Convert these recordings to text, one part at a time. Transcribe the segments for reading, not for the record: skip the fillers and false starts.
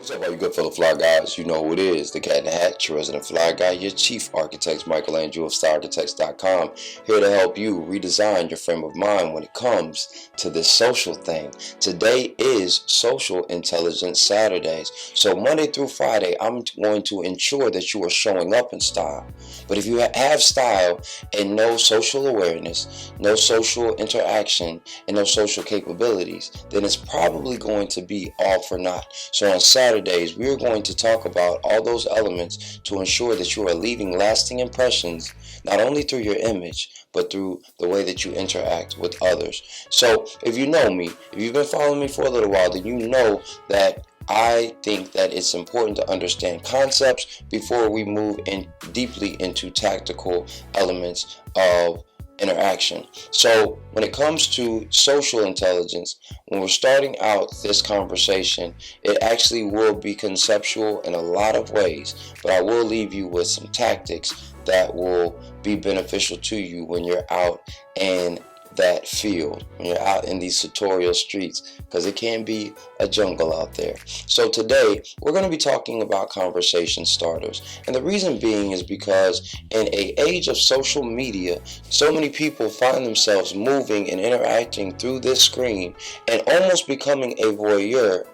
What's up, all you good fellow fly guys? You know who it is, the cat in the hat, your resident fly guy, your chief architect, Michelangelo of StyleArchitects.com, here to help you redesign your frame of mind when it comes to this social thing. Today is Social Intelligence Saturdays, so Monday through Friday, I'm going to ensure that you are showing up in style. But if you have style and no social awareness, no social interaction, and no social capabilities, then it's probably going to be all for naught. So on Saturdays, we're going to talk about all those elements to ensure that you are leaving lasting impressions, not only through your image, but through the way that you interact with others. So if you know me, if you've been following me for a little while, then you know that I think that it's important to understand concepts before we move in deeply into tactical elements of interaction. So when it comes to social intelligence, when we're starting out this conversation, it actually will be conceptual in a lot of ways, but I will leave you with some tactics that will be beneficial to you when you're out in that field, when you're out in these tutorial streets, because it can be a jungle out there. So today we're going to be talking about conversation starters, and the reason being is because in an age of social media, so many people find themselves moving and interacting through this screen and almost becoming a voyeur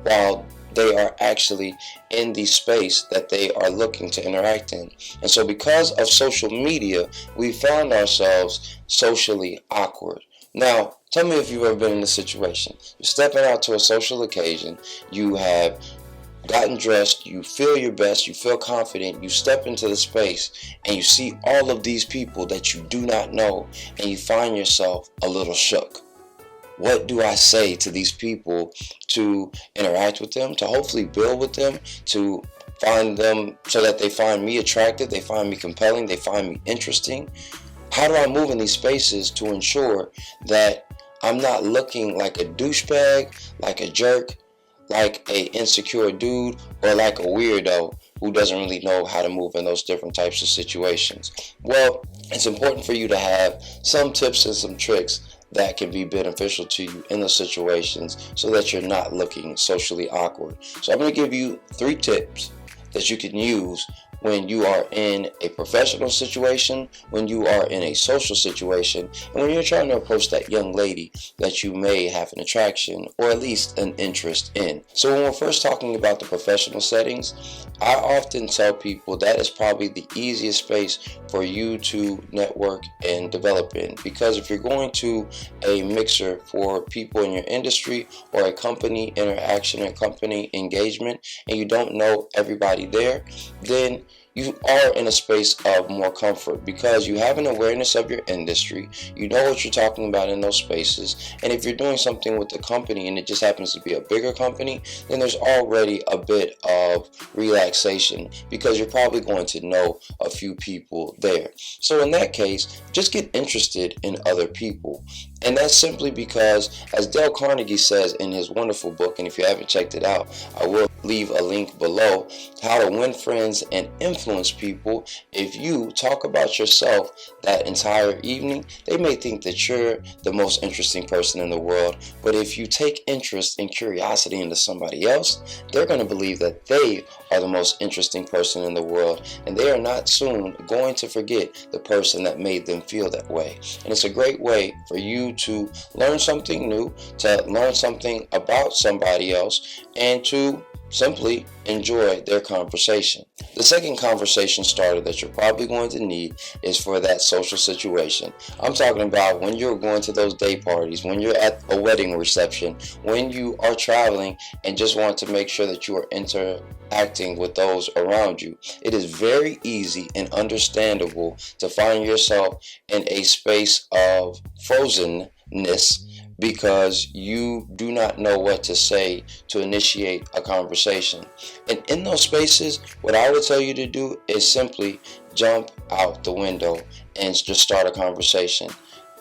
while they are actually in the space that they are looking to interact in. And so because of social media, we found ourselves socially awkward. Now, tell me if you've ever been in this situation. You're stepping out to a social occasion, you have gotten dressed, you feel your best, you feel confident, you step into the space and you see all of these people that you do not know, and you find yourself a little shook. What do I say to these people to interact with them, to hopefully build with them, to find them so that they find me attractive, they find me compelling, they find me interesting? How do I move in these spaces to ensure that I'm not looking like a douchebag, like a jerk, like a insecure dude, or like a weirdo who doesn't really know how to move in those different types of situations? Well, it's important for you to have some tips and some tricks that can be beneficial to you in those situations so that you're not looking socially awkward. So I'm going to give you 3 tips that you can use when you are in a professional situation, when you are in a social situation, and when you're trying to approach that young lady that you may have an attraction or at least an interest in. So when we're first talking about the professional settings, I often tell people that is probably the easiest space for you to network and develop in, because if you're going to a mixer for people in your industry or a company interaction and company engagement and you don't know everybody there, then you are in a space of more comfort because you have an awareness of your industry, you know what you're talking about in those spaces, and if you're doing something with the company and it just happens to be a bigger company, then there's already a bit of relaxation because you're probably going to know a few people there. So in that case, just get interested in other people. And that's simply because, as Dale Carnegie says in his wonderful book, and if you haven't checked it out, I will leave a link below, How to Win Friends and Influence People. If you talk about yourself that entire evening, they may think that you're the most interesting person in the world, but if you take interest and curiosity into somebody else, they're going to believe that they are the most interesting person in the world, and they are not soon going to forget the person that made them feel that way. And it's a great way for you to learn something new, to learn something about somebody else, and to simply enjoy their conversation. The second conversation starter that you're probably going to need is for that social situation. I'm talking about when you're going to those day parties, when you're at a wedding reception, when you are traveling and just want to make sure that you are interacting with those around you. It is very easy and understandable to find yourself in a space of frozenness because you do not know what to say to initiate a conversation. And in those spaces, what I would tell you to do is simply jump out the window and just start a conversation.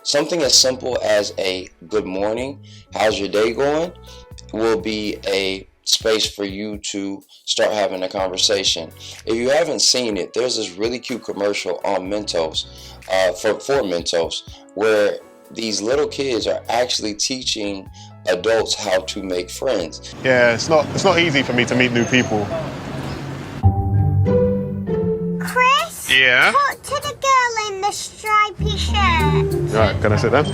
Something as simple as a good morning, how's your day going, will be a space for you to start having a conversation. If you haven't seen it, there's this really cute commercial on Mentos, for Mentos, where these little kids are actually teaching adults how to make friends. Yeah, it's not easy for me to meet new people. Chris? Yeah? Talk to the girl in the stripy shirt. Right, can I sit down?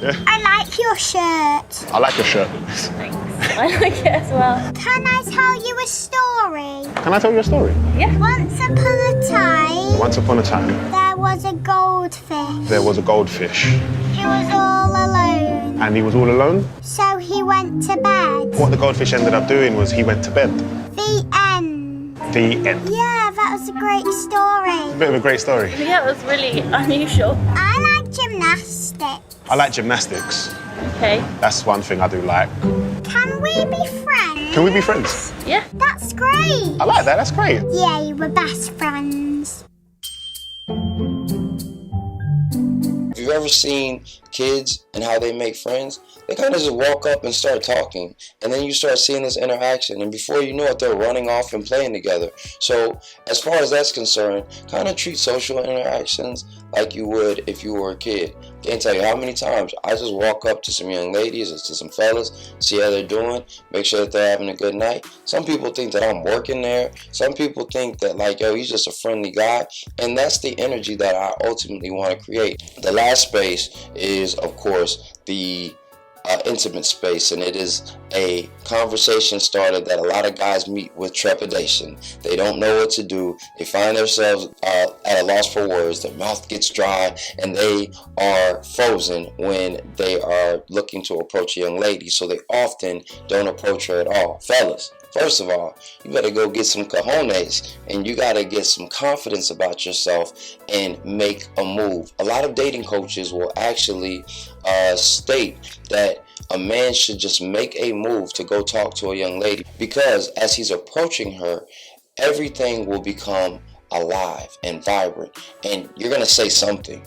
Yeah. I like your shirt. I like your shirt. Thanks. I like it as well. Can I tell you a story? Can I tell you a story? Yeah. Once upon a time, Once upon a time, there was a goldfish. there was a goldfish. He was all alone. And he was all alone. So he went to bed. What the goldfish ended up doing was he went to bed. The end. The end. Yeah, that was a great story. Bit of a great story. Yeah, it was really unusual. I like gymnastics. I like gymnastics. Okay. That's one thing I do like. Can we be friends? Can we be friends? Yeah. That's great. I like that, that's great. Yay, we're best friends. If you've ever seen kids and how they make friends, they kind of just walk up and start talking, and then you start seeing this interaction, and before you know it, they're running off and playing together. So as far as that's concerned, kind of treat social interactions like you would if you were a kid. Can't tell you how many times I just walk up to some young ladies or to some fellas, see how they're doing, make sure that they're having a good night. Some people think that I'm working there. Some people think that, like, yo, he's just a friendly guy, and that's the energy that I ultimately want to create. The last space is, of course, the intimate space, and it is a conversation starter that a lot of guys meet with trepidation. They don't know what to do. They find themselves at a loss for words. Their mouth gets dry, and they are frozen when they are looking to approach a young lady, so they often don't approach her at all. Fellas, first of all, you better go get some cojones, and you got to get some confidence about yourself and make a move. A lot of dating coaches will actually state that a man should just make a move to go talk to a young lady, because as he's approaching her, everything will become alive and vibrant, and you're going to say something.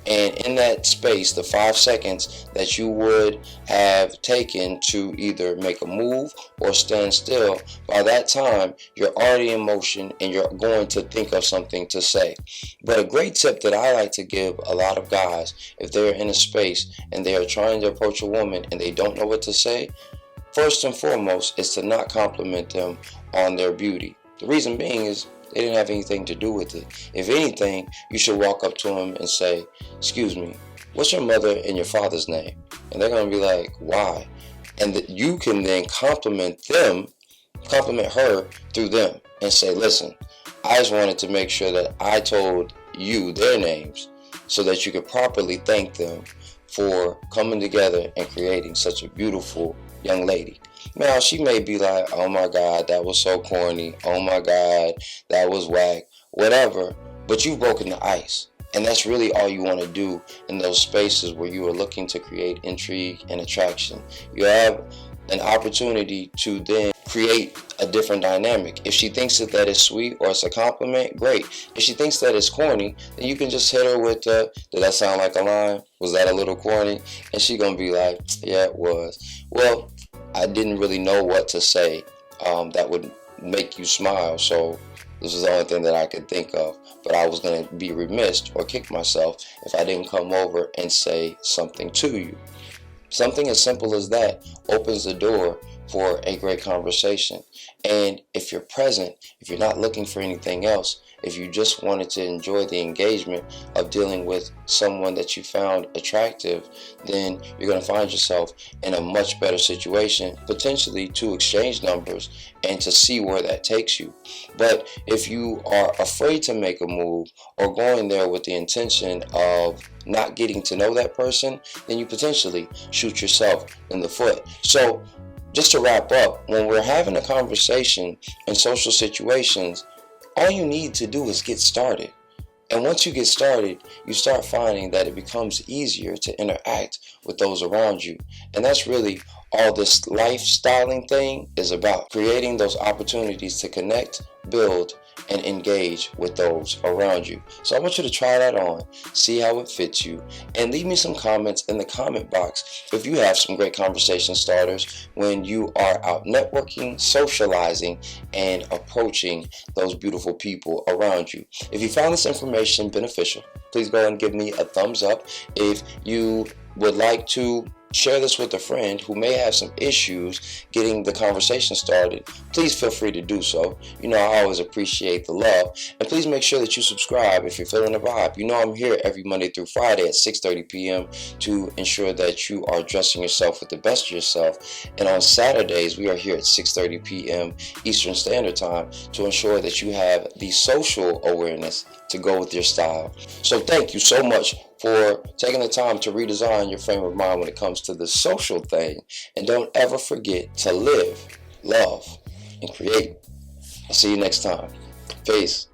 And in that space, the 5 seconds that you would have taken to either make a move or stand still, by that time, you're already in motion and you're going to think of something to say. But a great tip that I like to give a lot of guys, if they're in a space and they are trying to approach a woman and they don't know what to say, first and foremost is to not compliment them on their beauty. The reason being is they didn't have anything to do with it. If anything, you should walk up to them and say, "Excuse me, what's your mother and your father's name?" And they're going to be like, "Why?" And that you can then compliment her through them and say, "Listen, I just wanted to make sure that I told you their names so that you could properly thank them for coming together and creating such a beautiful young lady." Now, she may be like, "Oh my God, that was so corny. Oh my God, that was whack," whatever, but you've broken the ice. And that's really all you want to do in those spaces where you are looking to create intrigue and attraction. You have an opportunity to then create a different dynamic. If she thinks that is sweet or it's a compliment, great. If she thinks that it's corny, then you can just hit her with did that sound like a line? Was that a little corny? And she's going to be like, "Yeah, it was. Well, I didn't really know what to say that would make you smile, so this is the only thing that I could think of. But I was going to be remiss or kick myself if I didn't come over and say something to you." Something as simple as that opens the door for a great conversation. And if you're present, if you're not looking for anything else, if you just wanted to enjoy the engagement of dealing with someone that you found attractive, then you're going to find yourself in a much better situation, potentially to exchange numbers and to see where that takes you. But if you are afraid to make a move or going there with the intention of not getting to know that person, then you potentially shoot yourself in the foot. So just to wrap up, when we're having a conversation in social situations, all you need to do is get started. And once you get started, you start finding that it becomes easier to interact with those around you. And that's really all this lifestyling thing is about, creating those opportunities to connect, build, and engage with those around you. So I want you to try that on, see how it fits you, and leave me some comments in the comment box if you have some great conversation starters when you are out networking, socializing, and approaching those beautiful people around you. If you found this information beneficial, please go and give me a thumbs up. If you would like to share this with a friend who may have some issues getting the conversation started. Please feel free to do so. You know, I always appreciate the love. And please make sure that you subscribe if you're feeling the vibe. You know, I'm here every Monday through Friday at 6:30 p.m. to ensure that you are dressing yourself with the best of yourself. And on Saturdays, we are here at 6:30 p.m. Eastern Standard Time to ensure that you have the social awareness to go with your style. So thank you so much for taking the time to redesign your frame of mind when it comes to the social thing. And don't ever forget to live, love, and create. I'll see you next time. Peace.